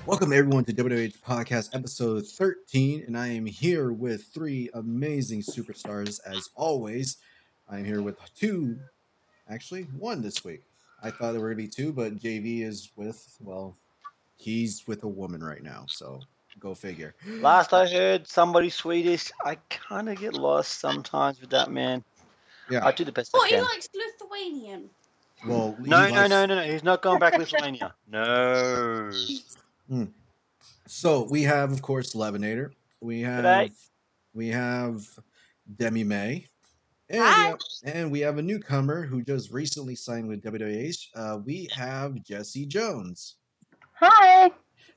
Welcome everyone to WWH Podcast episode 13, and I am here with three amazing superstars as always. I'm here with two, actually one this week. I thought there were gonna be two, but JV is he's with a woman right now, so go figure. Last I heard, somebody Swedish. I kind of get lost sometimes with that man. Yeah, I do the best I Oh, he can. likes Lithuanian. well, he No, no, likes. no, no, no. He's not going back to Lithuania. No. Hmm. So we have, of course, Levinator. We have G'day. we have Demi May. And we Hi. have and we have a newcomer who just recently signed with WWH. We have Jesse Jones. Hi.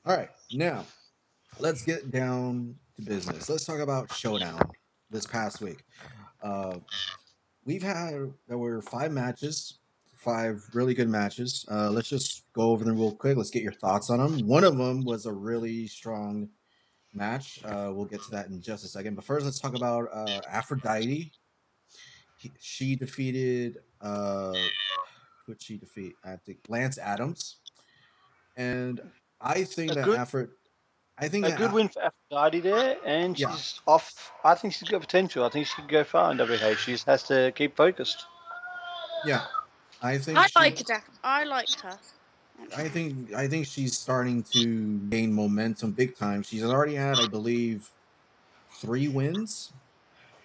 All right, now let's get down to business. Let's talk about Showdown this past week. Uh, there were 5 matches, 5 really good matches. Let's just go over them real quick. Let's get your thoughts on them. One of them was a really strong match. We'll get to that in just a second. But first, let's talk about Aphrodite. She defeated who'd she defeat? I think Lance Adams, and I think A that good, effort. I think a that good win for Aphrodite there, and yeah, she's off. I think she's got potential. I think she can go far in WH. She just has to keep focused. yeah. I think I she. like it. I like her. I think she's starting to gain momentum big time. She's already had, I believe, 3 wins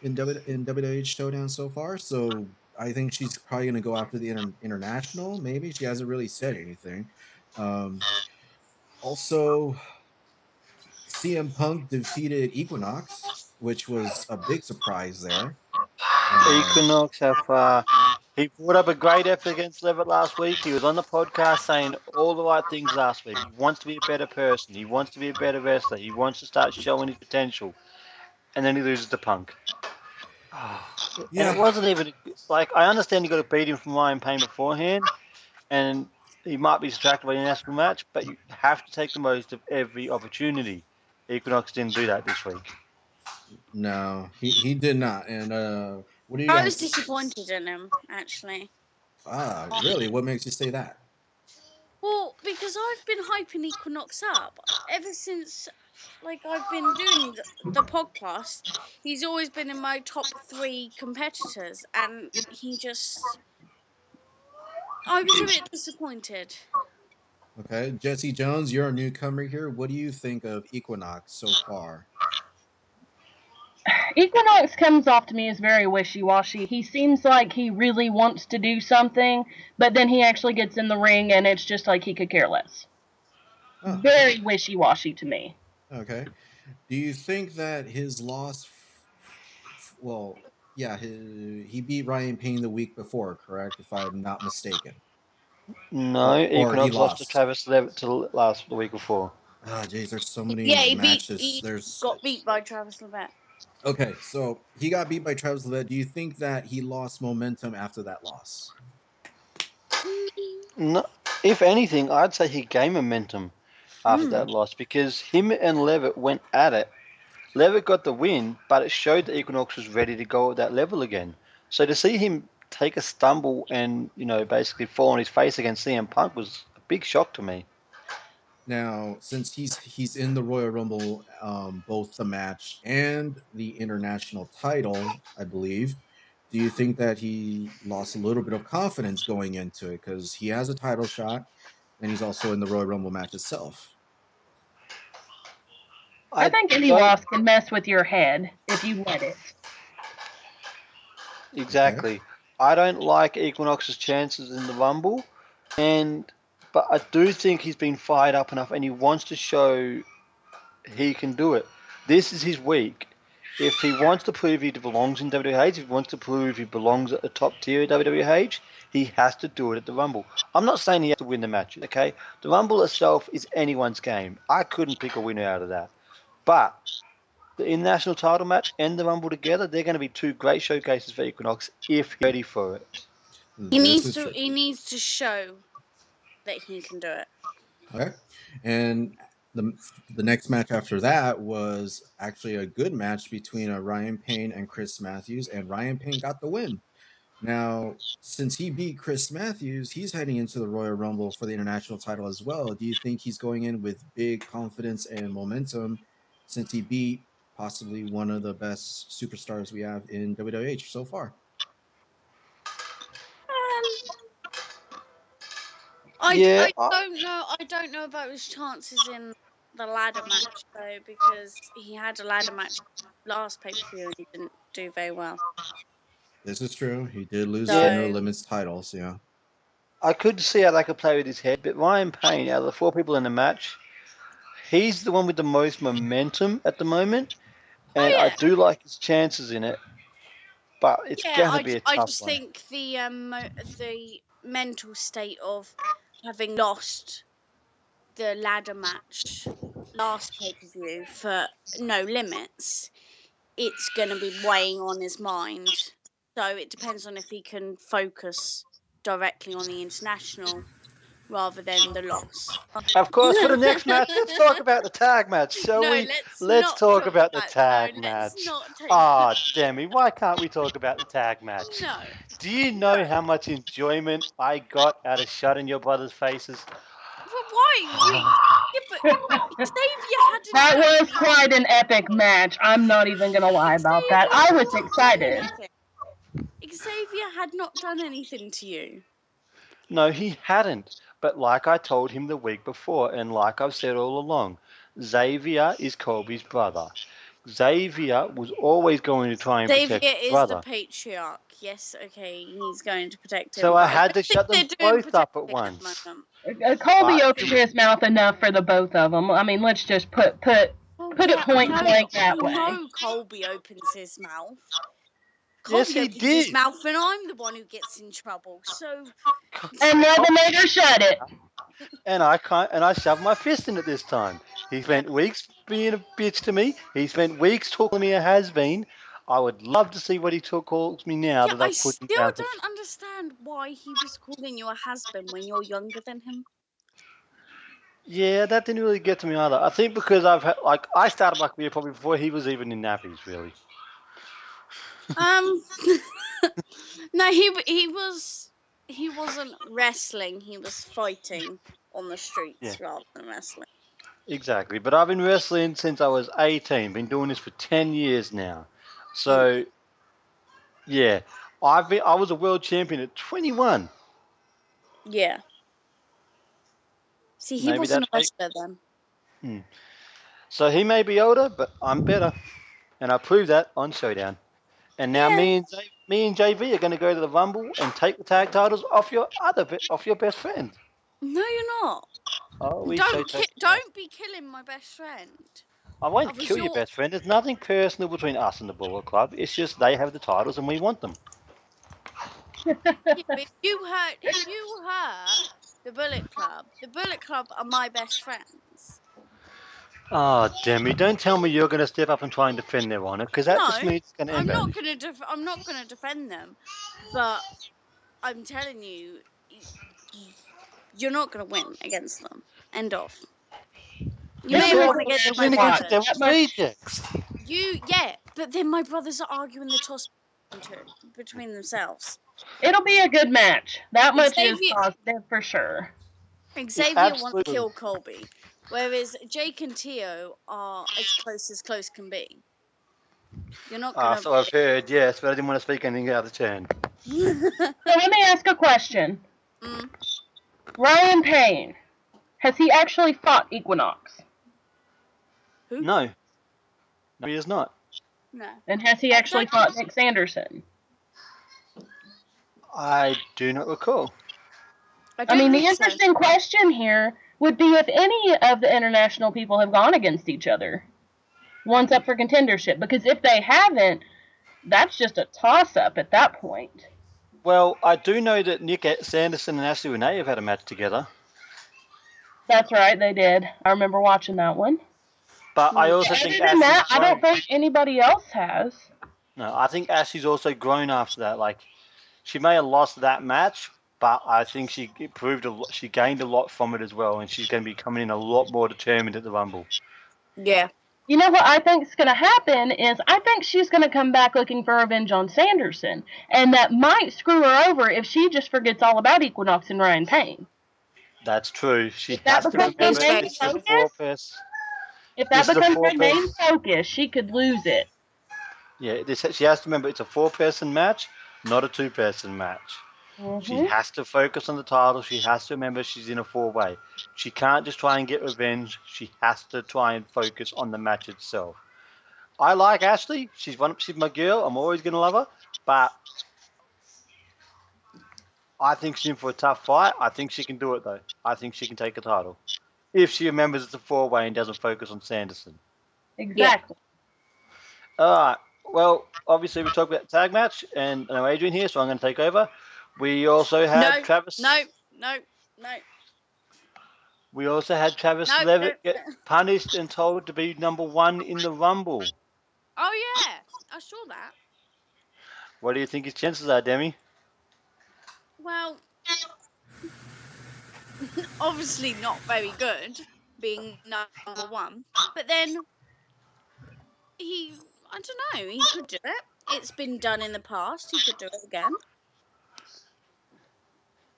in WWH Showdown so far. So I think she's probably going to go after the international. Maybe she hasn't really said anything. Um, Also, CM Punk defeated Equinox, which was a big surprise there. Uh, Equinox have. He brought up a great effort against Levitt last week. He was on the podcast saying all the right things last week. He wants to be a better person. He wants to be a better wrestler. He wants to start showing his potential. And then he loses to Punk. And it yeah, wasn't even like I understand you got to beat him from Ryan Payne beforehand, and he might be distracted by the national match, but you have to take the most of every opportunity. Equinox didn't do that this week. no, he did not. And what do you I was guys? disappointed in him, actually. Really? What makes you say that? Well, because I've been hyping Equinox up ever since, I've been doing the podcast. He's always been in my top 3 competitors, and he just. I was a bit disappointed. Okay, Jesse Jones, you're a newcomer here. What do you think of Equinox so far? Equinox comes off to me as very wishy-washy. He seems like he really wants to do something, but then he actually gets in the ring and it's just like he could care less. Oh, Very wishy-washy to me. okay. Do you think that his loss? Well, yeah, he beat Ryan Payne the week before, correct? If I'm not mistaken, No, or he Equinox lost to lost. Travis Levitt to last the week before. Ah, jeez, there's so many Yeah, matches. he There's got beat by Travis Levette. okay, so he got beat by Travis Levitt. Do you think that he lost momentum after that loss? No, if anything, I'd say he gained momentum after Hmm. that loss because him and Levitt went at it. Levitt got the win, but it showed that Equinox was ready to go at that level again. So to see him take a stumble and basically fall on his face against CM Punk was a big shock to me. Now, since he's in the Royal Rumble, both the match and the international title, I believe. Do you think that he lost a little bit of confidence going into it because he has a title shot, and he's also in the Royal Rumble match itself? I I think any don't loss can mess with your head if you let it. Okay. exactly. I don't like Equinox's chances in the Rumble, and but I do think he's been fired up enough, and he wants to show he can do it. This is his week. If he wants to prove he belongs in WWH, if he wants to prove he belongs at the top tier of WWH, he has to do it at the Rumble. I'm not saying he has to win the match, okay? The Rumble itself is anyone's game. I couldn't pick a winner out of that. But the international title match and the Rumble together, they're going to be two great showcases for Equinox if he's ready for it. This is true. He needs to show that he can do it. Okay. And the the next match after that was actually a good match between Ryan Payne and Chris Matthews, and Ryan Payne got the win. Now, since he beat Chris Matthews, he's heading into the Royal Rumble for the international title as well. Do you think he's going in with big confidence and momentum since he beat possibly one of the best superstars we have in WWH so far? Um, Yeah, I don't know. I don't know about his chances in the ladder match though, because he had a ladder match last pay per view and he didn't do very well. This is true. He did lose the Yeah. No So Limits titles, yeah. I could see how they could play with his head, but Ryan Payne, out of the 4 people in the match, he's the one with the most momentum at the moment, and I yeah, do like his chances in it, but it's yeah. going to be a I tough just one. think the mental state of having lost the ladder match last pay per view for No Limits, it's going to be weighing on his mind. So it depends on if he can focus directly on the international rather than the loss. Of course, for the next match, let's talk about the tag match, shall No, we? let's Let's not talk talk about the about. No, tag let's match. not take. Ah, Demi, why can't we talk about the tag match? No, Do you know no. how much enjoyment I got out of shutting your brothers' faces? But why? Yeah, but Xavier hadn't That done was quite an epic match. I'm not even gonna lie about that. Xavier I had was not done excited. anything. Xavier had not done anything to you. No, he hadn't. But like I told him the week before, and like I've said all along, Xavier is Colby's brother. Xavier was always going to try and Xavier protect his is the brother. patriarch. Yes, okay, he's going to protect So him, I but I had to don't think shut them they're doing both up at protecting at the once. moment. Colby But opened his mouth enough for the both of them. I mean, let's just put it point blank that We way. know Colby opens his mouth. yes, Colby he opens his did. mouth, and I'm the one who gets in trouble. So And never made her shut it. And I shoved my fist in it this time. He spent weeks being a bitch to me. He spent weeks talking me a has been. I would love to see what he calls me now yeah, that I I've put him still down to. don't understand why he was calling you a has-been when you're younger than him. Yeah, that didn't really get to me either. I think because I started my career probably before he was even in nappies, really. No, he wasn't wrestling. He was fighting on the streets Yeah. rather than wrestling. Exactly. But I've been wrestling since I was 18. Been doing this for 10 years now. So yeah, I was a world champion at 21. Yeah. See, he Maybe wasn't that's a wrestler then. So he may be older, but I'm better, and I proved that on Showdown. And now Yeah. me and JV are going to go to the Rumble and take the tag titles off your best friend. No, you're not. Oh, we so totally are. Don't be killing my best friend. I won't I was kill your your. best friend. There's nothing personal between us and the Bullet Club. It's just they have the titles and we want them. Yeah, but if you hurt the Bullet Club are my best friends. Oh, Demi, don't tell me you're going to step up and try and defend their honor, because that just No, means it's going to end I'm not badly. I'm not gonna defend them, but I'm telling you, you're not gonna win against them. End of. You may So win what? Never against You my win really against the watched brothers. Devil's that much. Rejects. Yeah, but then my brothers are arguing the toss between themselves. It'll be a good match. That much is Xavier positive for sure. Yeah, Xavier wants to absolutely. kill Colby, whereas Jake and Tio are as close can be. You're not gonna. So I've heard, yes, but I didn't want to speak anything out of turn. So let me ask a question. Mm. Ryan Payne, has he actually fought Equinox? Who? No. No, he is not. No. And has he actually fought Nick Sanderson? I do not recall. I mean, the think so. interesting question here would be if any of the international people have gone against each other. One's up for contendership. Because if they haven't, that's just a toss-up at that point. Well, I do know that Nick Sanderson and Ashley Renee have had a match together. That's right, they did. I remember watching that one. But I also Other think than that, Ashley's I don't grown. think anybody else has. No, I think Ashley's also grown after that. Like, she may have lost that match, but I think she she gained a lot from it as well, and she's going to be coming in a lot more determined at the Rumble. Yeah. You know what I think is going to happen is I think she's going to come back looking for revenge on Sanderson, and that might screw her over if she just forgets all about Equinox and Ryan Payne. That's true. She If that has to becomes her remember main this is a focus, four-person. if This that is a becomes her main four-person. focus, she could lose it. Yeah, she has to remember it's a four-person match, not a two-person match. She has to focus on the title. She has to remember she's in a four-way. She can't just try and get revenge. She has to try and focus on the match itself. I like Ashley. She's my girl. I'm always going to love her. But I think she's in for a tough fight. I think she can do it, though. I think she can take a title. If she remembers it's a four-way and doesn't focus on Sanderson. Exactly. All right. Well, obviously we talked about the tag match, and I know Adrian here, so I'm going to take over. We also had Travis. No. We also had Travis Levitt get punished and told to be number one in the Rumble. Oh yeah, I saw that. What do you think his chances are, Demi? Well, obviously not very good, being number one. But then I don't know, he could do it. It's been done in the past. He could do it again.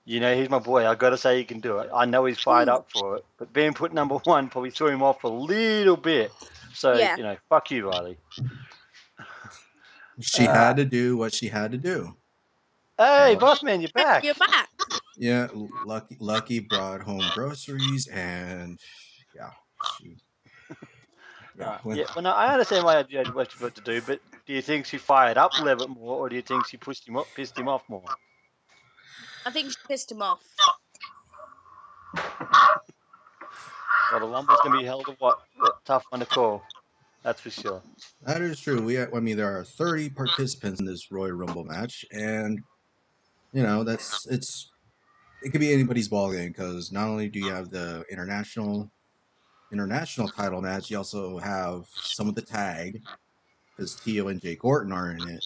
You know, he's my boy. I got to say he can do it. I know he's fired up for it, but being put number one probably threw him off a little bit. So, Yeah. you know, fuck you, Riley. She had to do what she had to do. Hey, boss man, you're back. You're back. Yeah, Lucky brought home groceries, and yeah, well, no, I understand why you had what you've got to do, but do you think she fired up Levitt more, or do you think she pissed him off more? I think she pissed him off. Well, the Rumble's going to be held a tough one to call. That's for sure. That is true. There are 30 participants in this Royal Rumble match, and you know it could be anybody's ball game because not only do you have the international title match, you also have some of the tag because Tio and Jake Orton are in it,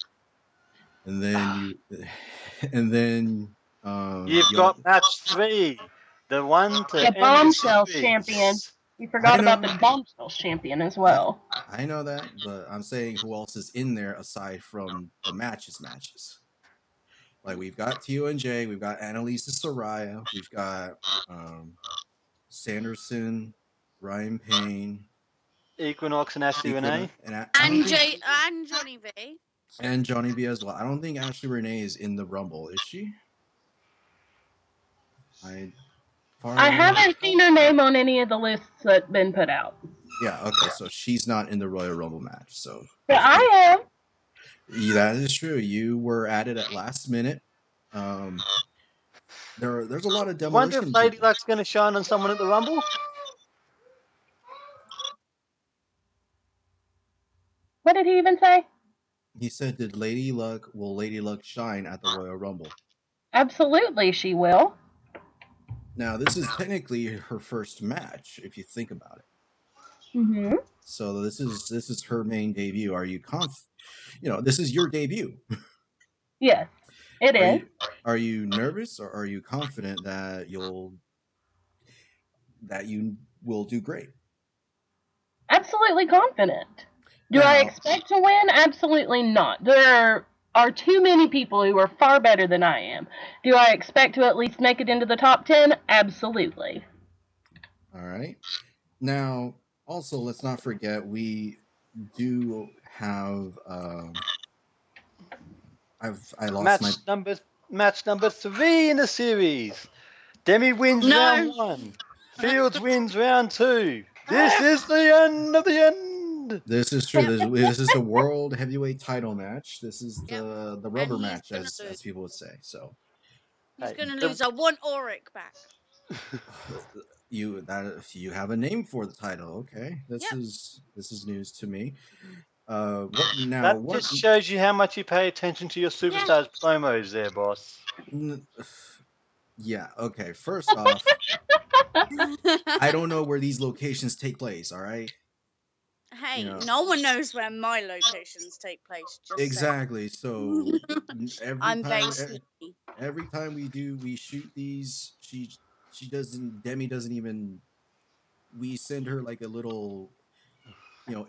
and then you've got match 3, the one to the Bombshells champion. You forgot about the Bombshells champion as well. I know that, but I'm saying who else is in there aside from the matches. Like we've got Tio and Jay, we've got Annalisa Soraya, we've got Sanderson, Ryan Payne, Equinox and Ashley Renee, and Johnny V. And Johnny V as well. I don't think Ashley Renee is in the Rumble, is she? I haven't seen her name on any of the lists that been put out. Yeah, okay, so she's not in the Royal Rumble match. So but I am. Yeah, that is true. You were added at last minute. There's a lot of demolition. Wonder if Lady Luck's going to shine on someone at the Rumble. What did he even say? He said, will Lady Luck shine at the Royal Rumble? Absolutely, she will. Now, this is technically her first match, if you think about it. Mm-hmm. So this is her main debut. Are you this is your debut. Yes, it is. Are you nervous or are you confident that you will do great? Absolutely confident. Do I expect to win? Absolutely not. There are too many people who are far better than I am. Do I expect to at least make it into the top 10? Absolutely. All right. Now, also, let's not forget we do have. I lost match number 3 in the series. Demi wins round 1. Fields wins round 2. This is the end of the end. This is true. This is the World Heavyweight Title match. This is the rubber match, as people would say. So he's going to lose. I want Auric back. You have a name for the title. Okay, this is news to me. That just shows you how much you pay attention to your superstars' promos, there, boss. Yeah. Okay. First off, I don't know where these locations take place. All right. Hey, no one knows where my locations take place. Just exactly. So every time we shoot these, Demi doesn't even. We send her like a little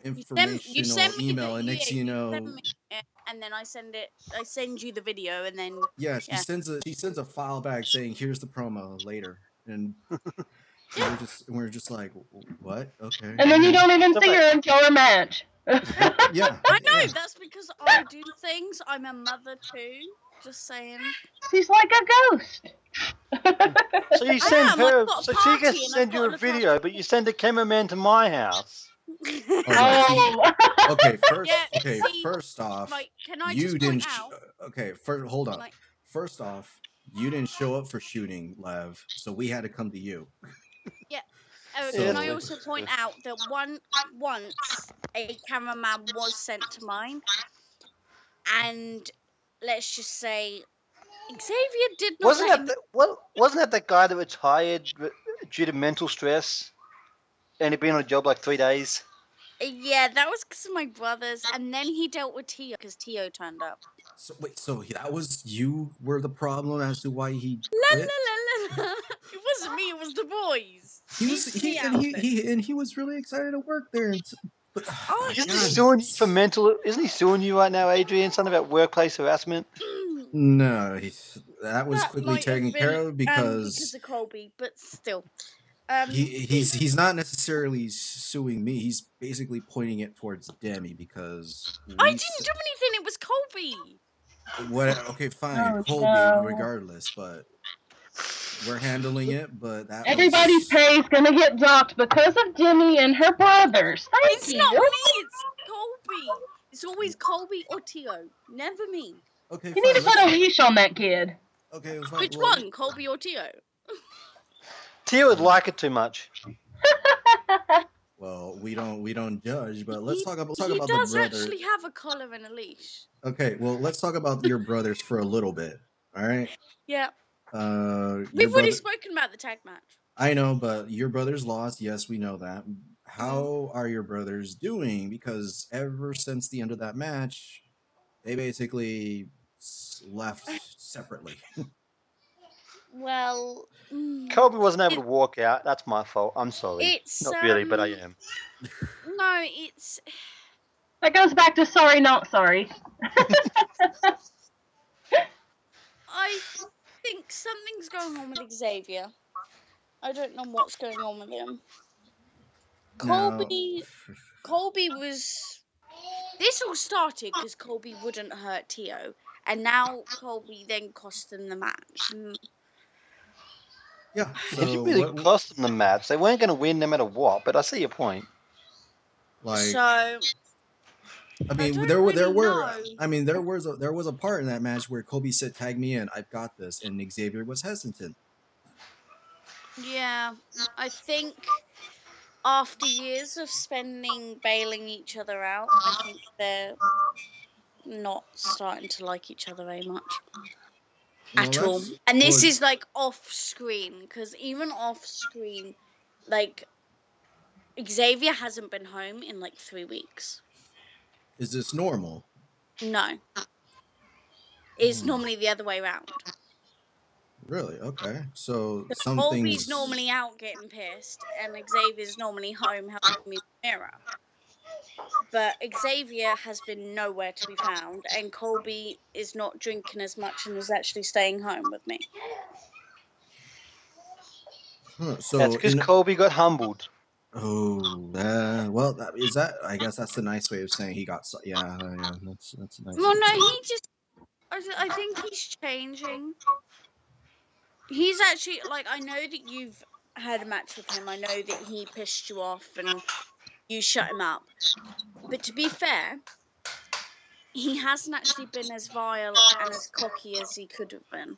informational send me email, and next thing you know, and then I send you the video, and then yeah, she sends a file back saying, "Here's the promo later," and we're just like, "What? Okay." And then you don't even So see wait. her until her match. Yeah, I know yeah. that's because I do things. I'm a mother too. Just saying. She's like a ghost. So you send am, I've her, got a so she gets party to and I've send you got a to look video, but you send a cameraman to my house. Oh no. See, Oh. okay. First, Yeah, okay. see, First off, Like, can I you just didn't. point out? Okay. First, hold up. Like, First off, you didn't show up for shooting, Lev, so we had to come to you. yeah. Yeah, Can I So also point out that once a cameraman was sent to mine, and let's just say Xavier did not wasn't let that him. wasn't that the guy that retired due to mental stress, and he'd been on a job like 3 days? Yeah, that was because of my brothers, and then he dealt with Tio because Tio turned up. So wait, so that was you were the problem as to why he La quit? la la la la. It wasn't me. It was the boys. He was Leave me he out and of he it. he and he was really excited to work there. But Oh, Isn't he God, suing you for mental? Isn't he suing you right now, Adrian? Something about workplace harassment? no, that was that quickly might have taken care been of because because of Colby, but still. he's not necessarily suing me. He's basically pointing it towards Demi because I didn't do anything. It was Colby. what? Okay, fine, Oh Colby, no. regardless, but we're handling it. But that Everybody's was pay is gonna get docked because of Jimmy and her brothers. Thank It's not you. me. It's Colby. It's always Colby or Tio. Never me. okay. You need Fine, to put let's a leash on that kid. okay. Fine. Which Well, one, Colby or Tio? Tia would like it too much. well, we don't judge, but let's He, talk he about the does brother. actually have a collar and a leash. Okay, well, let's talk about your brothers for a little bit. All right. Yeah. Your We've already brother. spoken about the tag match. I know, but your brothers lost. Yes, we know that. Mm-hmm. How are your brothers doing? Because ever since the end of that match, they basically left separately. Well, Kobe wasn't able to walk out. That's my fault. I'm sorry. it's Not really, but I am. no, it's That goes back to sorry, not sorry. I think something's going on with Xavier. I don't know what's going on with him. Now, Colby was. This all started because Colby wouldn't hurt Tio, and now Colby then cost them the match. yeah. It didn't So really what? cost them the match. They weren't going to win no matter what, but I see your point. Like, So I I mean, don't there really were. know. I mean, there was a part in that match where Kobe said, "Tag me in. I've got this," and Xavier was hesitant. Yeah, I think after years of spending bailing each other out, I think they're not starting to like each other very much Well, at all. that's And this well. is like off screen, because even off screen, like Xavier hasn't been home in like 3 weeks. Is this normal? No, it's Hmm. normally the other way around. Really? Okay. So Colby's something's normally out getting pissed, and Xavier's normally home helping me with Mira. But Xavier has been nowhere to be found, and Colby is not drinking as much and is actually staying home with me. That's so because in Kobe got humbled. well is that I guess that's a nice way of saying he got yeah, yeah, that's a nice Well, way of no, saying he just. I think he's changing. He's actually like, I know that you've had a match with him. I know that he pissed you off and you shut him up. But to be fair, he hasn't actually been as vile and as cocky as he could have been.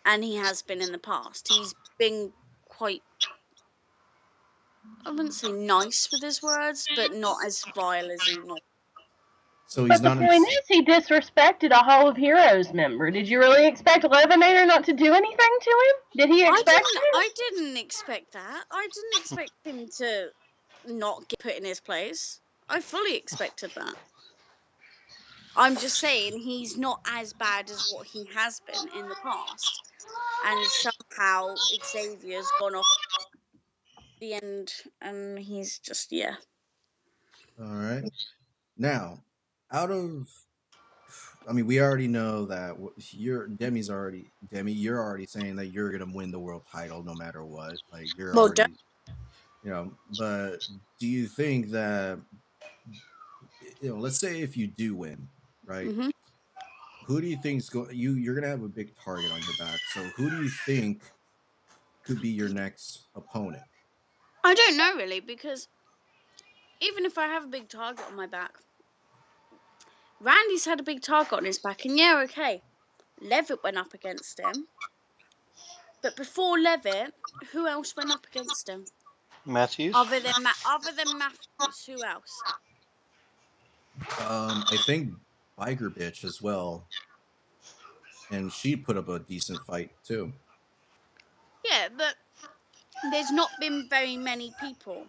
And he has been in the past. He's been quite, I wouldn't say nice with his words, but not as vile as he normally. so he's But the not point is, he disrespected a Hall of Heroes member. Did you really expect Levenator not to do anything to him? Did he expect it? I didn't expect that. I didn't expect him to not get put in his place. I fully expected that. I'm just saying he's not as bad as what he has been in the past. And somehow Xavier's gone off the end and he's just, yeah. All right. Now, out of, I mean, we already know that Demi. You're already saying that you're gonna win the world title no matter what. Like you're Well, already, But do you think that, let's say if you do win, right? hmm Who do you think's You're gonna have a big target on your back. So who do you think could be your next opponent? I don't know really, because even if I have a big target on my back, Randy's had a big target on his back, and yeah, okay, Levitt went up against him, but before Levitt, who else went up against him? Matthews. Other than Matthews, who else? I think Biker Bitch as well, and she put up a decent fight too. Yeah, but there's not been very many people.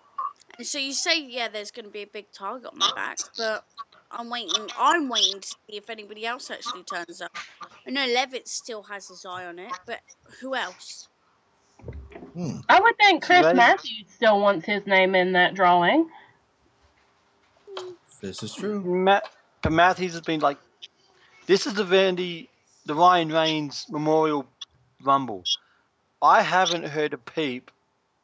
And so you say, yeah, there's going to be a big target on my back, but I'm waiting. I'm waiting to see if anybody else actually turns up. I know Levitt still has his eye on it, but who else? I would think Chris Today, Matthews still wants his name in that drawing. This is true. But Matthews has been like, this is the Ryan Reigns Memorial Rumble. I haven't heard a peep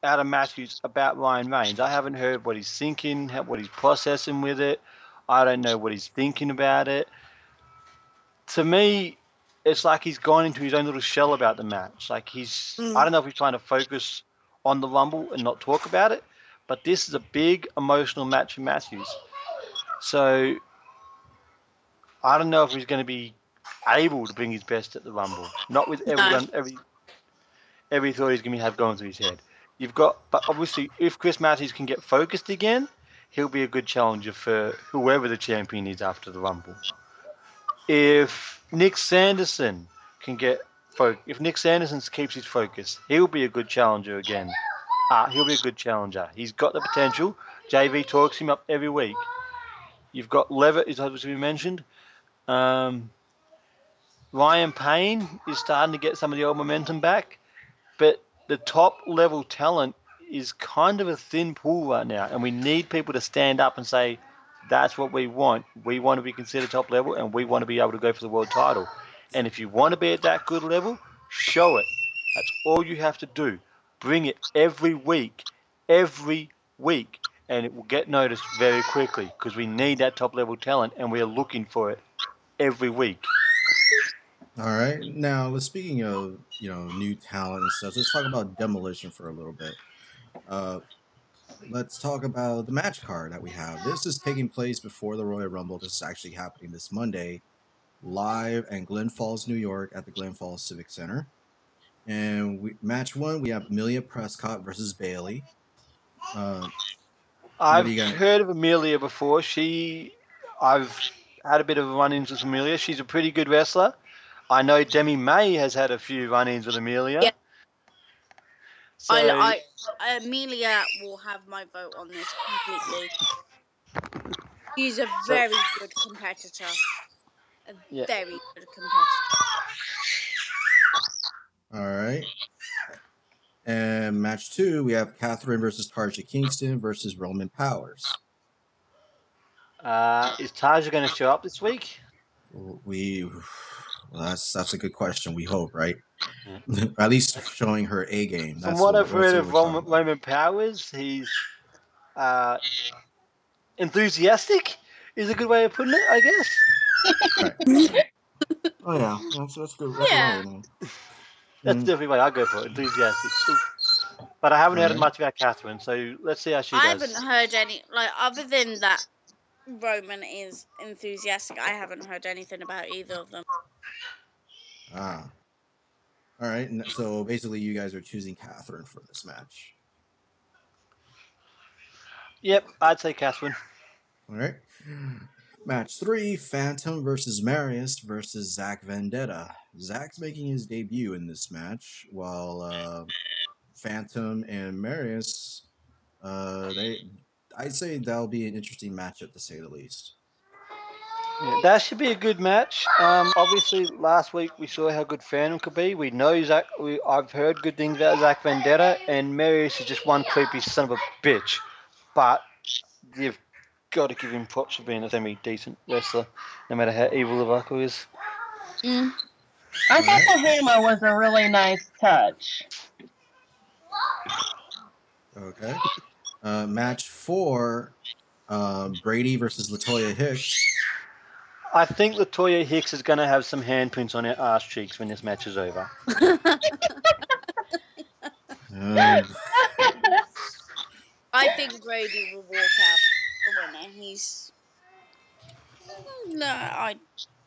out of Matthews about Ryan Reigns. I haven't heard what he's thinking, what he's processing with it. I don't know what he's thinking about it. To me, it's like he's gone into his own little shell about the match. Like I don't know if he's trying to focus on the Rumble and not talk about it, but this is a big emotional match for Matthews. So I don't know if he's going to be able to bring his best at the Rumble. Not with every thought he's going to have going through his head. But obviously, if Chris Matthews can get focused again, he'll be a good challenger for whoever the champion is after the Rumble. If Nick Sanderson keeps his focus, he'll be a good challenger again. He'll be a good challenger. He's got the potential. JV talks him up every week. You've got Levitt, as obviously mentioned. Ryan Payne is starting to get some of the old momentum back, but the top level talent is kind of a thin pool right now, and we need people to stand up and say, that's what we want. We want to be considered top level, and we want to be able to go for the world title. And if you want to be at that good level, show it. That's all you have to do. Bring it every week, and it will get noticed very quickly because we need that top level talent, and we are looking for it every week. All right. Now, speaking of new talent and stuff, let's talk about Demolition for a little bit. Let's talk about the match card that we have. This is taking place before the Royal Rumble. This is actually happening this Monday, live in Glen Falls, New York, at the Glen Falls Civic Center. And match one, we have Amelia Prescott versus Bailey. I've heard of Amelia before. I've had a bit of a run-ins with Amelia. She's a pretty good wrestler. I know Demi May has had a few run-ins with Amelia. Yeah. So, Amelia will have my vote on this completely. She's a very good competitor. Very good competitor. All right. And match two, we have Catherine versus Tarja Kingston versus Roman Powers. Is Tarja going to show up this week? That's a good question. We hope, right? Yeah. At least showing her A game. From what I've heard of Roman Powers, he's enthusiastic. Is a good way of putting it, I guess. Right. Oh yeah, that's good. Yeah. That's definitely the way I go for it. Enthusiastic. But I haven't heard much about Catherine, so let's see how she does. I haven't heard any, other than that Roman is enthusiastic, I haven't heard anything about either of them. All right. So basically, you guys are choosing Catherine for this match. Yep, I'd say Catherine. All right. Match three, Phantom versus Marius versus Zach Vendetta. Zach's making his debut in this match, while Phantom and Marius, I'd say that'll be an interesting matchup to say the least. Yeah, that should be a good match. Obviously, last week we saw how good Phantom could be. We know Zach. I've heard good things about Zach Vendetta, and Marius is just one creepy son of a bitch. But got to give him props for being a semi-decent wrestler, no matter how evil the Vaco is. Mm. I thought the hammer was a really nice touch. Okay. Match 4, Brady versus Latoya Hicks. I think Latoya Hicks is going to have some handprints on her ass cheeks when this match is over. I think Brady will walk out the winner. He's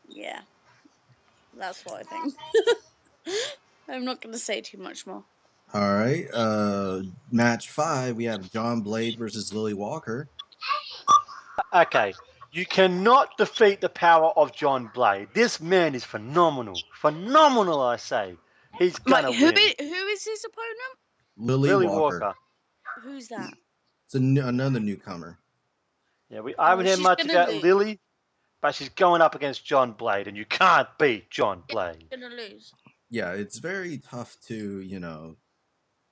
yeah, that's what I think. I'm not going to say too much more. All right. Match 5, we have John Blade versus Lily Walker. Okay, you cannot defeat the power of John Blade. This man is phenomenal. Phenomenal, I say. He's going to Who win. is his opponent? Lily Walker. Who's that? It's another newcomer. Yeah, I haven't heard she's much gonna about lose. Lily, but she's going up against John Blade, and you can't beat John Blade. She's gonna lose. Yeah, it's very tough to,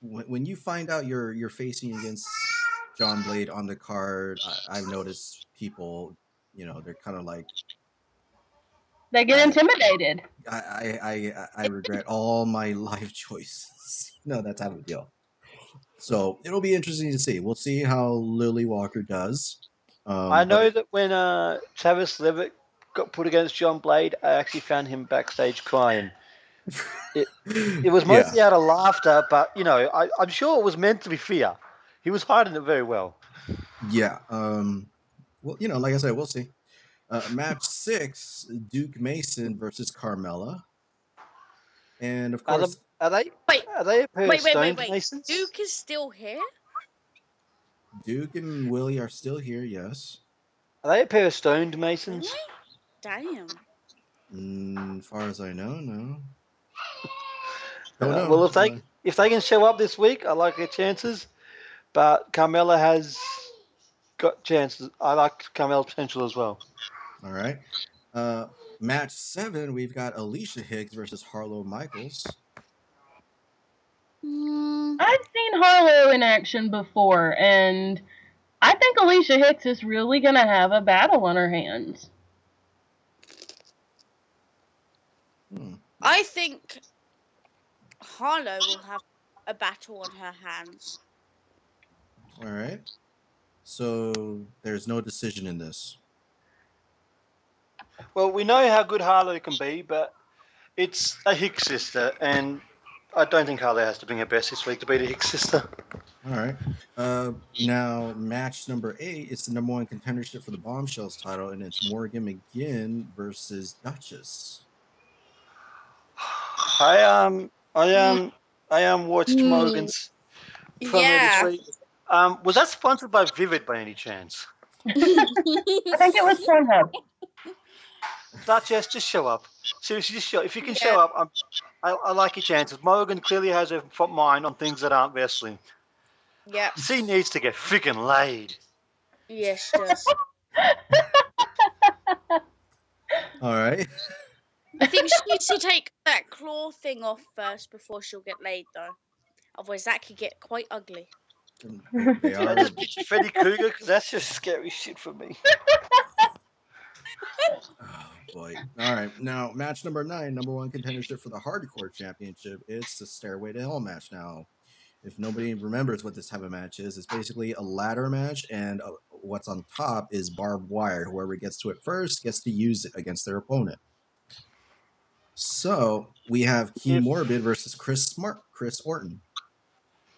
when you find out you're facing against John Blade on the card. I've noticed people, they're kind of like, They get intimidated. I regret all my life choices. No, that type of deal. So it'll be interesting to see. We'll see how Lily Walker does. I know that when Travis Levitt got put against John Blade, I actually found him backstage crying. It was mostly out of laughter, but I'm sure it was meant to be fear. He was hiding it very well. Yeah. Well, like I said, we'll see. Match 6, Duke Mason versus Carmella, and of course, are they a pair of stoned Masons? Duke is still here. Duke and Willie are still here. Yes. Are they a pair of stoned Masons? Really? Damn. As far as I know, no. Well, if they can show up this week, I like their chances. But Carmella has got chances. I like Carmella's potential as well. All right. Match 7, we've got Alicia Higgs versus Harlow Michaels. I've seen Harlow in action before, and I think Alicia Hicks is really going to have a battle on her hands. I think Harlow will have a battle on her hands. All right. So there's no decision in this. Well, we know how good Harlow can be, but it's a Hicks sister, and I don't think Harlow has to bring her best this week to beat a Hicks sister. All right. Now, match number 8 is the number 1 contendership for the Bombshells title, and it's Morgan McGinn versus Duchess. I watched Morgan's promo this week. Was that sponsored by Vivid by any chance? I think it was Pornhub. Duchess, just show up. Seriously, just show. If you can show up, I like your chances. Morgan clearly has a mind on things that aren't wrestling. Yeah. She needs to get freaking laid. Yes, she does. All right. I think she needs to take that claw thing off first before she'll get laid, though. Otherwise, that could get quite ugly. They are. Freddy Krueger, because that's just scary shit for me. Oh boy! All right, now match number 9, number 1 contendership for the Hardcore Championship. It's the Stairway to Hell match. Now, if nobody remembers what this type of match is, it's basically a ladder match, and what's on top is barbed wire. Whoever gets to it first gets to use it against their opponent. So we have Key Morbid versus Chris Orton.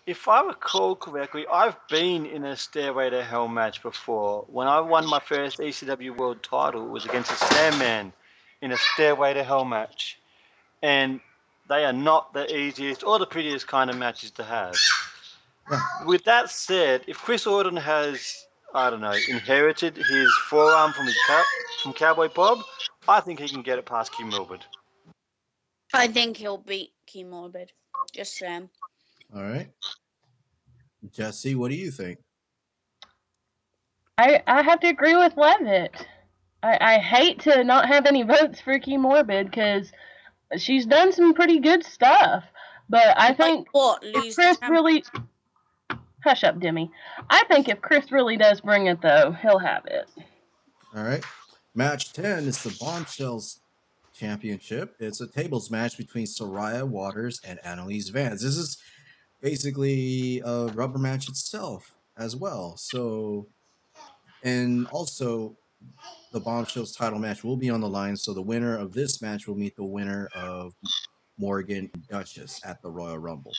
If I recall correctly, I've been in a Stairway to Hell match before. When I won my first ECW World title, it was against a Sandman in a Stairway to Hell match. And they are not the easiest or the prettiest kind of matches to have. With that said, if Chris Orton has, inherited his forearm from Cowboy Bob, I think he can get it past Key Morbid. I think he'll beat Key Morbid. Just Sam. All right. Jesse, what do you think? I have to agree with Levitt. I hate to not have any votes for Key Morbid because she's done some pretty good stuff. But I think if Chris really... Hush up, Demi. I think if Chris really does bring it, though, he'll have it. All right. Match 10 is the Bombshells Championship. It's a tables match between Soraya Waters and Annalise Vance. This is basically a rubber match itself as well. So, and also the Bombshells title match will be on the line. So the winner of this match will meet the winner of Morgan and Duchess at the Royal Rumble.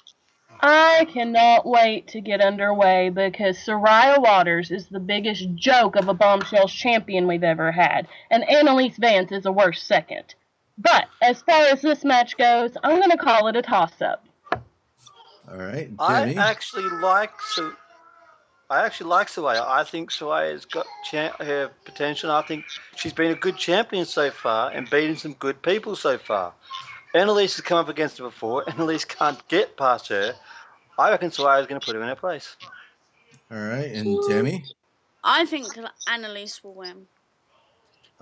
I cannot wait to get underway because Soraya Waters is the biggest joke of a Bombshells champion we've ever had, and Annalise Vance is a worse second. But as far as this match goes, I'm going to call it a toss-up. All right, I Demi. actually like Soraya. I think Soraya's got her potential. I think she's been a good champion so far and beaten some good people so far. Annalise has come up against her before. Annalise can't get past her. I reckon Soraya's going to put her in her place. All right, and Demi. I think Annalise will win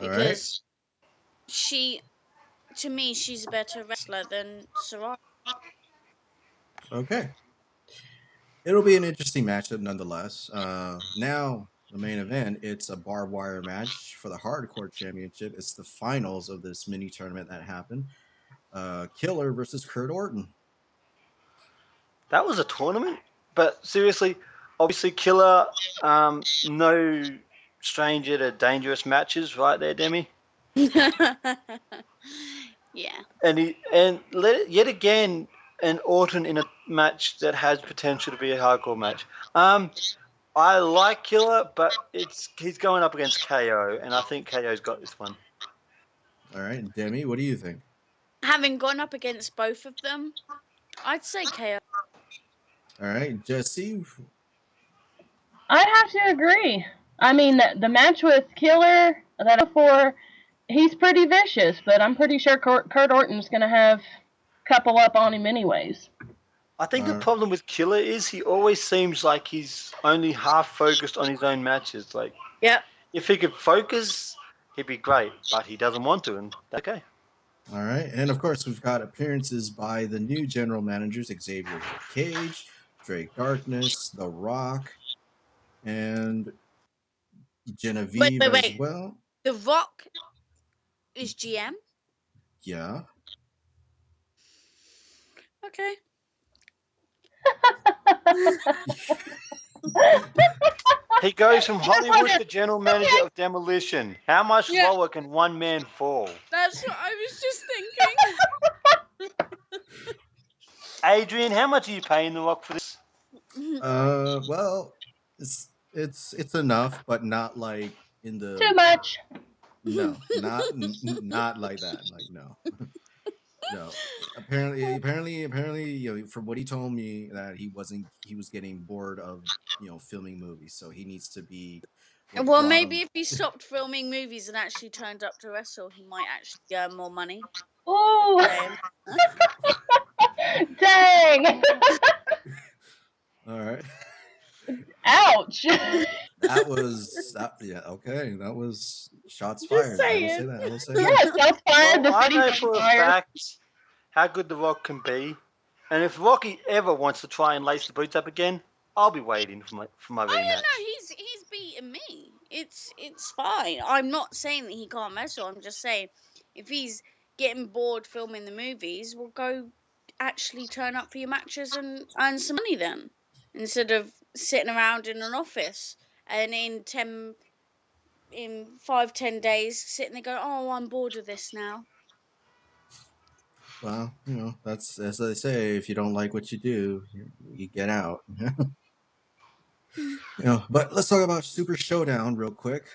All right. because to me, she's a better wrestler than Soraya. Okay. It'll be an interesting matchup nonetheless. Now, the main event, it's a barbed wire match for the Hardcore Championship. It's the finals of this mini tournament that happened. Killer versus Kurt Orton. That was a tournament? But seriously, obviously Killer, no stranger to dangerous matches, right there, Demi? Yeah. And yet again, an Orton in a match that has potential to be a hardcore match. I like Killer, but he's going up against KO, and I think KO's got this one. All right, Demi, what do you think? Having gone up against both of them, I'd say KO. All right, Jesse. I'd have to agree. I mean, the match with Killer that before, he's pretty vicious, but I'm pretty sure Kurt Orton's going to have a couple up on him anyways. I think the problem with Killer is he always seems like he's only half focused on his own matches. Like, Yep. if he could focus, he'd be great, but he doesn't want to, and that's okay. All right, and of course, we've got appearances by the new general managers Xavier Cage, Drake Darkness, The Rock, and Genevieve Wait. as well. The Rock is GM. Yeah. Okay. He goes from Hollywood to general manager of Demolition. How much lower can one man fall? That's what I was just thinking. Adrian, how much are you paying The Rock for this? Well, it's enough, but not like in the Too much. No, not like that. Like no. No. Apparently, from what he told me, that he was getting bored of filming movies, so he needs to be. Well, maybe if he stopped filming movies and actually turned up to wrestle, he might actually earn more money. Ooh. Dang. All right. Ouch. That was yeah, okay. That was shots fired. I will say that. Yes, shots fired. Well, I know for a fact how good The Rock can be, and if Rocky ever wants to try and lace the boots up again, I'll be waiting for my rematch. Oh yeah, no, he's beaten me. It's fine. I'm not saying that he can't wrestle. I'm just saying if he's getting bored filming the movies, we'll go actually turn up for your matches and earn some money then, instead of sitting around in an office and in 5-10 days sitting there going, oh, I'm bored of this now. Well, that's as they say. If you don't like what you do, you get out. But let's talk about Super Showdown real quick.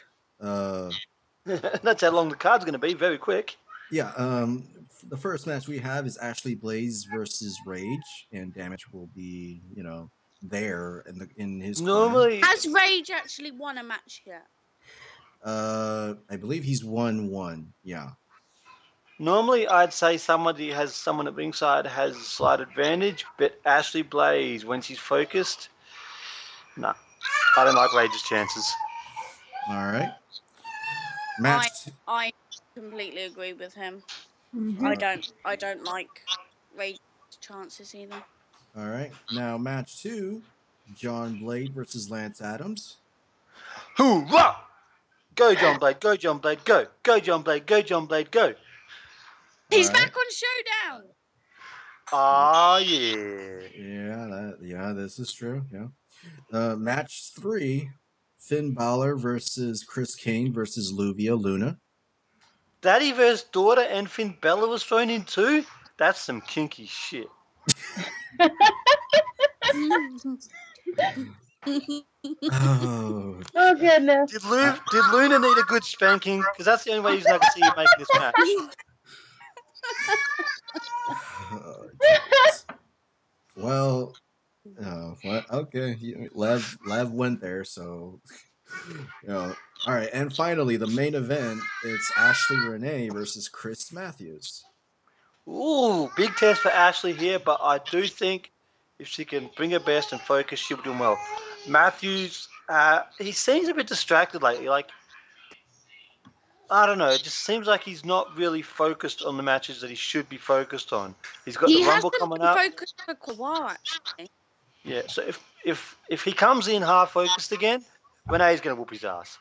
That's how long the card's going to be. Very quick. Yeah. The first match we have is Ashley Blaze versus Rage, and Damage will be, there in his. Normally, has Rage actually won a match yet? I believe he's won one. Yeah. Normally, I'd say somebody has someone at ringside has a slight advantage, but Ashley Blaze, when she's focused, nah, I don't like Rage's chances. All right. Match. I completely agree with him. Mm-hmm. I don't like Rage's chances either. All right. Now, match 2 John Blade versus Lance Adams. Hoorah! Go, John Blade. Go, John Blade. Go. Go, John Blade. Go, John Blade. Go. He's All right. back on Showdown. Ah, yeah. Yeah, this is true. Yeah. Match 3, Finn Balor versus Chris Kane versus Luvia Luna. Daddy versus daughter and Finn Bella was thrown in too? That's some kinky shit. Oh, Oh goodness. Did Luna need a good spanking? Because that's the only way he's not going to see you making this match. jeez. Well, okay. Lev went there, so All right, and finally, the main event. It's Ashley Renee versus Chris Matthews. Ooh, big test for Ashley here, but I do think if she can bring her best and focus, she'll be doing well. Matthews, he seems a bit distracted lately. Like, I don't know, it just seems like he's not really focused on the matches that he should be focused on. He's got He the Rumble hasn't coming been up. focused for quite a while, actually. Yeah, so if he comes in half focused again, Renee's gonna whoop his ass.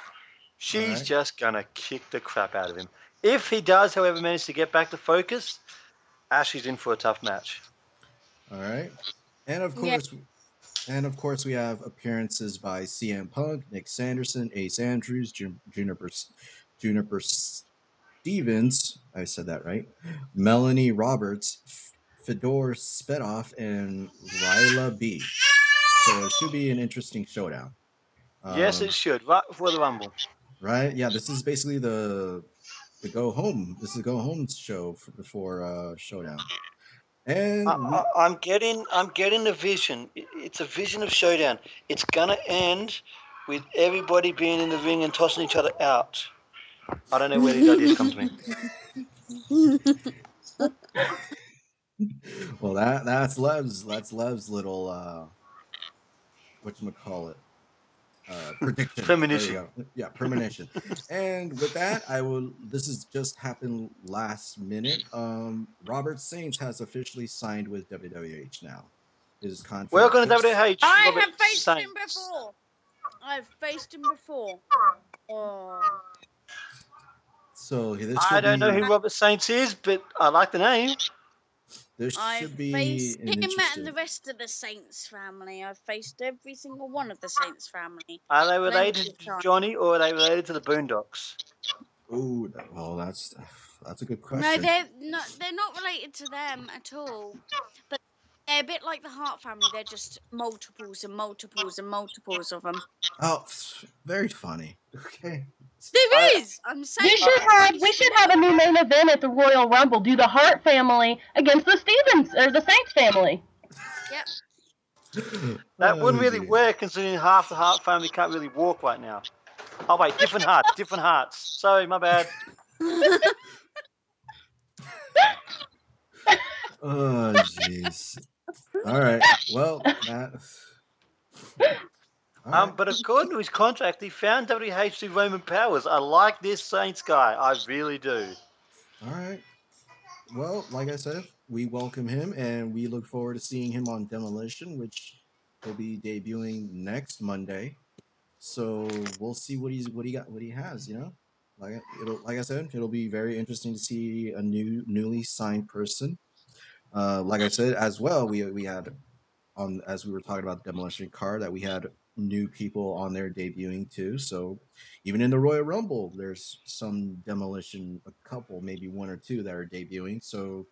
She's Alright. just gonna kick the crap out of him. If he does, however, manage to get back to focus, Ashley's in for a tough match. All right, and Yeah. of course, we have appearances by CM Punk, Nick Sanderson, Ace Andrews, Juniper Stevens. I said that right. Melanie Roberts, Fedor Spetoff, and Ryla B. So it should be an interesting showdown. Yes, it should. Right before the Rumble. Right? Yeah, this is basically the go home. This is a go home show before Showdown. And I'm getting the vision. It's a vision of Showdown. It's gonna end with everybody being in the ring and tossing each other out. I don't know where these ideas come to me. well, that's Lev's little whatchamacallit, prediction. Premonition. There you go. Yeah, premonition. And with that, this has just happened last minute. Robert Saints has officially signed with WWH now. His contract. Welcome to WWH. I Robert have faced Saints. him before. I've faced him before. Oh. So this I don't know who Robert Saints is, but I like the name. This I've should be faced an him interesting. and the rest of the Saints family. I've faced every single one of the Saints family. Are they related Plenty of to time. Johnny or are they related to the Boondocks? Ooh, well, that's a good No, question. they're not related to them at all. But they're a bit like the Hart family. They're just multiples and multiples and multiples of them. Oh, very funny. Okay. There is. I'm saying We should have a new main event at the Royal Rumble. Do the Hart family against the Stevens or the Saints family. Yep. That wouldn't really geez. work considering half the Hart family can't really walk right now. Oh wait, different hearts. Sorry, my bad. Oh, jeez. All right. Well, But according to his contract, he found WH through Roman Powers. I like this Saints guy. I really do. All right. Well, like I said, we welcome him, and we look forward to seeing him on Demolition, which will be debuting next Monday. So we'll see what he has. Like I said, it'll be very interesting to see a newly signed person. Like I said as well, we had as we were talking about the Demolition card that we had new people on there debuting too. So even in the Royal Rumble, there's some Demolition, a couple, maybe one or two that are debuting. So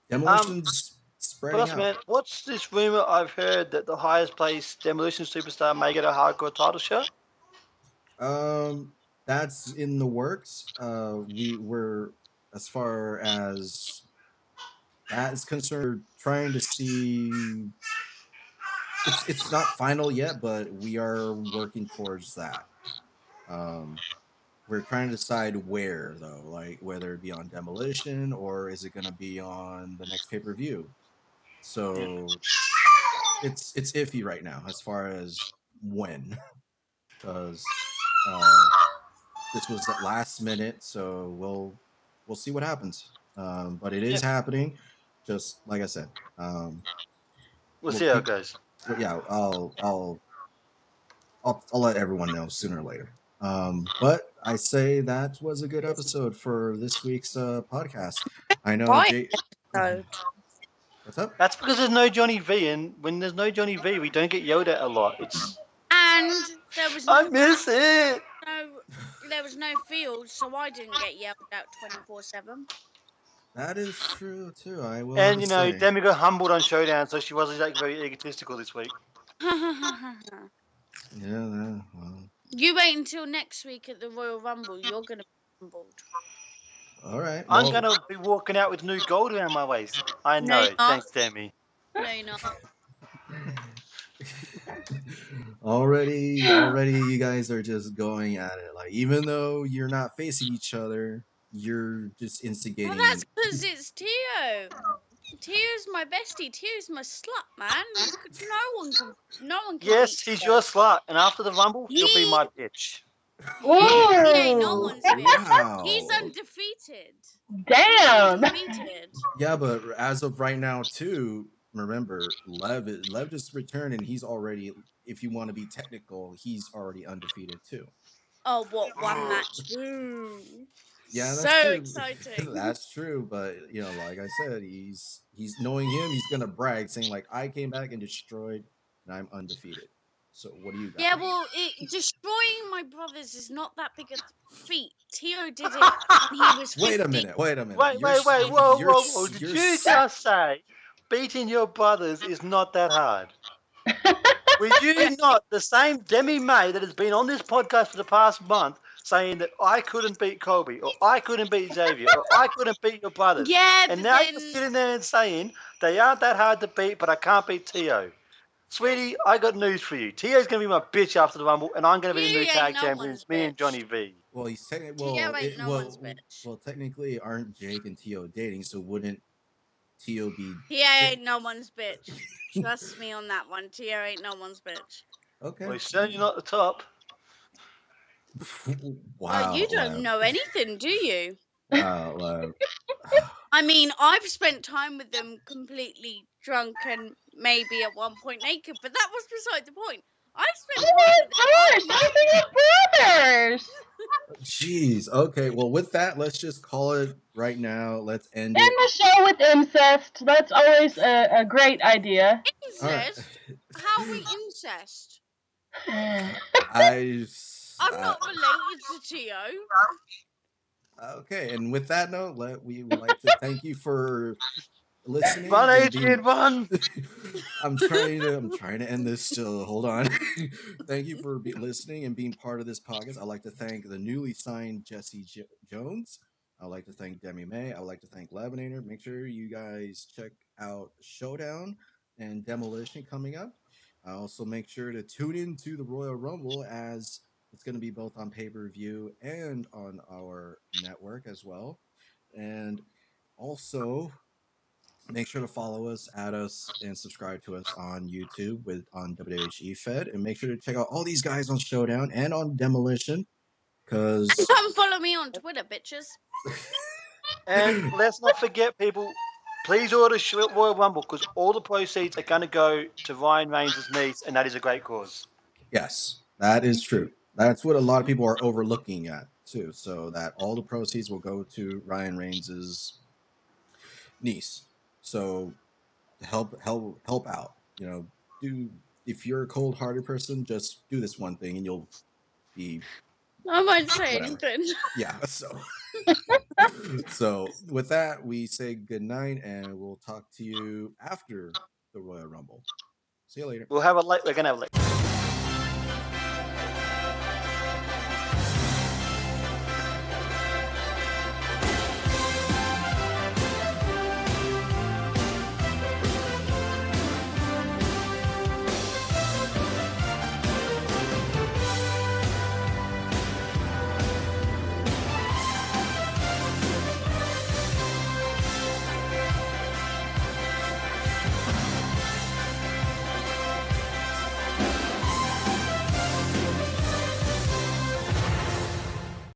Demolition's spreading Plus, out. man, what's this rumor I've heard that the highest placed Demolition superstar may get a hardcore title shot? That's in the works. We were, as far as that is concerned, trying to see. It's not final yet, but we are working towards that. We're trying to decide where, though, like whether it be on Demolition or is it going to be on the next pay per view. So it's iffy right now as far as when, because this was at last minute. So we'll see what happens. But it is happening. Just like I said, We'll see how it goes. yeah, I'll let everyone know sooner or later. But I say that was a good episode for this week's podcast. I know Right Jay. episode. What's up? That's because there's no Johnny V, and when there's no Johnny V, we don't get yelled at a lot. It's And there was I miss it. no field, so I didn't get yelled at 24/7. That is true too. I will And have to say. Demi got humbled on Showdown, so she wasn't like very egotistical this week. Yeah. Well, You wait until next week at the Royal Rumble. You're gonna be humbled. all right. I'm Well, gonna be walking out with new gold around my waist. I No, know. you're not. Thanks, Demi. No, you're not. already, you guys are just going at it. Like, even though you're not facing each other, you're just instigating. Well, that's because it's Tio. Tio's my bestie. Tio's my slut, man. No one can. Yes, beat he's Tio. your slut, and after the Rumble, he'll be my bitch. He ain't no Ooh. one's bitch. Wow. He's undefeated. Damn. Undefeated. Yeah, but as of right now, too, remember, Lev just returned, and he's already, if you want to be technical, he's already undefeated too. Oh, what one match? Ooh. Yeah, that's So true. exciting. That's true, but like I said, he's knowing him, he's gonna brag, saying like, "I came back and destroyed, and I'm undefeated." So what do you got? Yeah, well, destroying my brothers is not that big a feat. Tio did it when he was 50. Wait a minute. Wait, You're- whoa, you're- whoa. Did you're you s- just say beating your brothers is not that hard? Were you not the same Demi May that has been on this podcast for the past month saying that I couldn't beat Kobe, or I couldn't beat Xavier, or I couldn't beat your brothers? Yeah, And but now then you're sitting there and saying they aren't that hard to beat, but I can't beat Tio. Sweetie, I got news for you. Tio's going to be my bitch after the Rumble, and I'm going to be the Tio new ain't tag no champions, one's me and bitch. Johnny V. well, he's technically Tio ain't no one's bitch. well, technically, aren't Jake and Tio dating? So wouldn't Tio be? Tio ain't no one's bitch. Trust me on that one. Tio ain't no one's bitch. Okay. Well, he's certainly not the top. Wow. You don't know anything, do you? Wow. I mean, I've spent time with them completely drunk and maybe at one point naked, but that was beside the point. I've spent Oh time my with them. gosh, those are your brothers. Jeez. Okay. Well, with that, let's just call it right now. Let's end End it. the show with incest. That's always a great idea. All right. Incest? How are we incest? I'm not related to Tio. Okay, and with that note, we would like to thank you for listening. Run, and Adrian, run! I'm trying to end this still. Hold on. Thank you for listening and being part of this podcast. I'd like to thank the newly signed Jesse Jones. I'd like to thank Demi May. I would like to thank Lavinator. Make sure you guys check out Showdown and Demolition coming up. Also, make sure to tune in to the Royal Rumble, as it's going to be both on pay-per-view and on our network as well. And also, make sure to follow us, add us, and subscribe to us on YouTube on WWH Fed. And make sure to check out all these guys on Showdown and on Demolition. And come follow me on Twitter, bitches. And let's not forget, people, please order Royal Rumble, because all the proceeds are going to go to Ryan Reigns' niece, and that is a great cause. Yes, that is true. That's what a lot of people are overlooking at too. So that all the proceeds will go to Ryan Reigns' niece. So help out. If you're a cold-hearted person, just do this one thing, and you'll be. I won't say Whatever. anything. Yeah. So with that, we say good night, and we'll talk to you after the Royal Rumble. See you later. We're going to have a late.